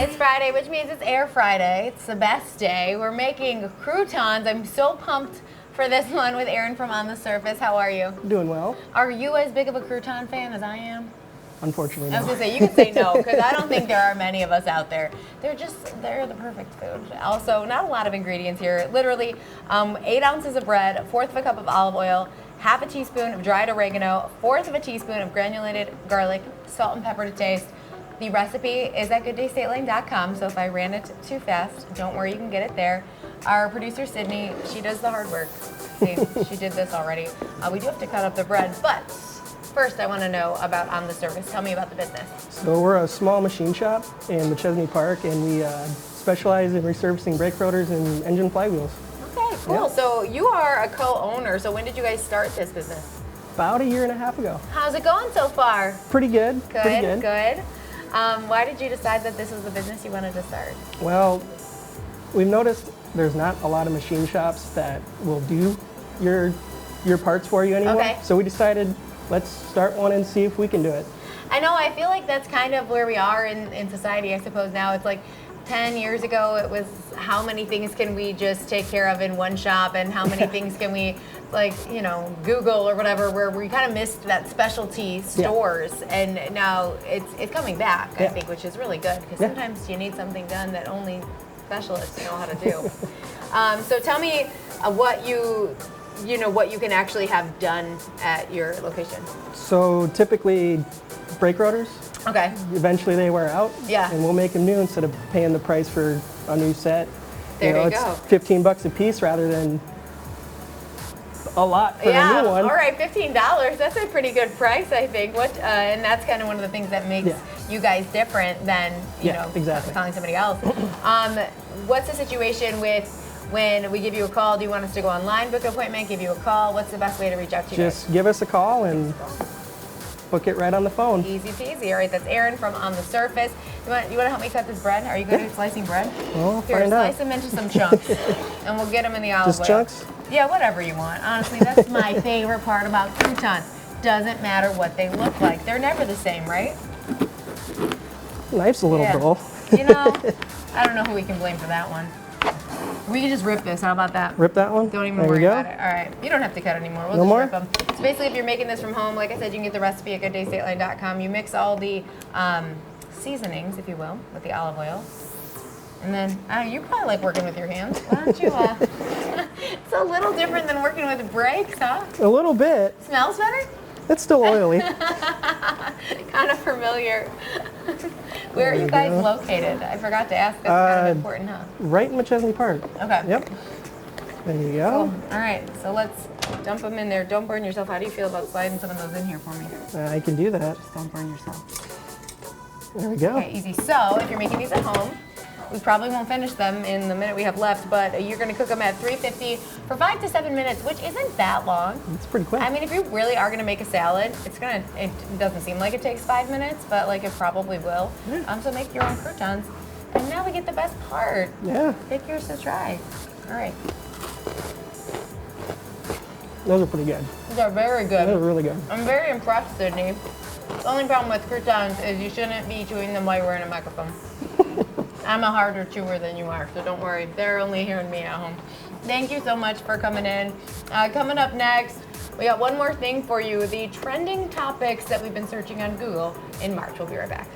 It's Friday, which means it's Air Friday. It's the best day. We're making croutons. I'm so pumped for this one with Aaron from On the Surface. How are you? Doing well. Are you as big of a crouton fan as I am? Unfortunately, no. I was gonna say, you can say no, because I don't think there are many of us out there. They're the perfect food. Also, not a lot of ingredients here. Literally, 8 ounces of bread, 1/4 of a cup of olive oil, 1/2 a teaspoon of dried oregano, 1/4 of a teaspoon of granulated garlic, salt and pepper to taste. The recipe is at gooddaystateline.com, so if I ran it too fast, don't worry, you can get it there. Our producer, Sydney, she does the hard work. See, she did this already. We do have to cut up the bread, but first I want to know about On the Surface. Tell me about the business. So we're a small machine shop in Machesney Park, and we specialize in resurfacing brake rotors and engine flywheels. Okay, cool. Yeah. So you are a co-owner, so when did you guys start this business? About 1.5 years ago. How's it going so far? Pretty good. Good, Pretty good. good. Why did you decide that this was the business you wanted to start? Well, we've noticed there's not a lot of machine shops that will do your parts for you anymore. Okay. So we decided, let's start one and see if we can do it. I know, I feel like that's kind of where we are in society, I suppose now. It's like 10 years ago, it was how many things can we just take care of in one shop and how many things can we, like, you know, Google or whatever, where we kind of missed that specialty stores. And now it's coming back, I think, which is really good, because sometimes you need something done that only specialists know how to do. So tell me what you can actually have done at your location. So typically brake rotors. Okay. Eventually they wear out. Yeah. And we'll make them new instead of paying the price for a new set. There you it's go. $15 a piece rather than a lot for a new one. All right, $15. That's a pretty good price, I think. And that's kind of one of the things that makes you guys different than calling somebody else. What's the situation with when we give you a call? Do you want us to go online, book an appointment, give you a call? What's the best way to reach out to you? Just give us a call and book it right on the phone. Easy peasy. All right, that's Aaron from On the Surface. You want to help me cut this bread? Are you good at slicing bread? Well, Here, find slice out. them into some chunks, and we'll get them in the olive oil. Just chunks? Yeah, whatever you want. Honestly, that's my favorite part about croutons. Doesn't matter what they look like. They're never the same, right? Knife's a little dull. You know, I don't know who we can blame for that one. We can just rip this. How about that? Rip that one? Don't even there worry about it. All right. You don't have to cut anymore. We'll no just more? rip them. So basically, if you're making this from home, like I said, you can get the recipe at gooddaystateline.com. You mix all the seasonings, if you will, with the olive oil. And then, you probably like working with your hands. Why don't you? It's a little different than working with brakes, huh? A little bit. Smells better? It's still oily. Kind of familiar. Where are you guys located? I forgot to ask. That's kind of important, huh? Right in Machesney Park. Okay. Yep. There you go. Cool. All right, so let's dump them in there. Don't burn yourself. How do you feel about sliding some of those in here for me? I can do that. Just don't burn yourself. There we go. Okay, easy. So if you're making these at home, we probably won't finish them in the minute we have left, but you're going to cook them at 350 for 5 to 7 minutes, which isn't that long. It's pretty quick. I mean, if you really are going to make a salad, it doesn't seem like it takes 5 minutes, but like it probably will. So make your own croutons. And now we get the best part. Yeah. Pick yours to try. All right. Those are pretty good. These are very good. Those are really good. I'm very impressed, Sydney. The only problem with croutons is you shouldn't be chewing them while you're wearing a microphone. I'm a harder chewer than you are, so don't worry. They're only hearing me at home. Thank you so much for coming in. Coming up next, we got one more thing for you, the trending topics that we've been searching on Google in March. We'll be right back.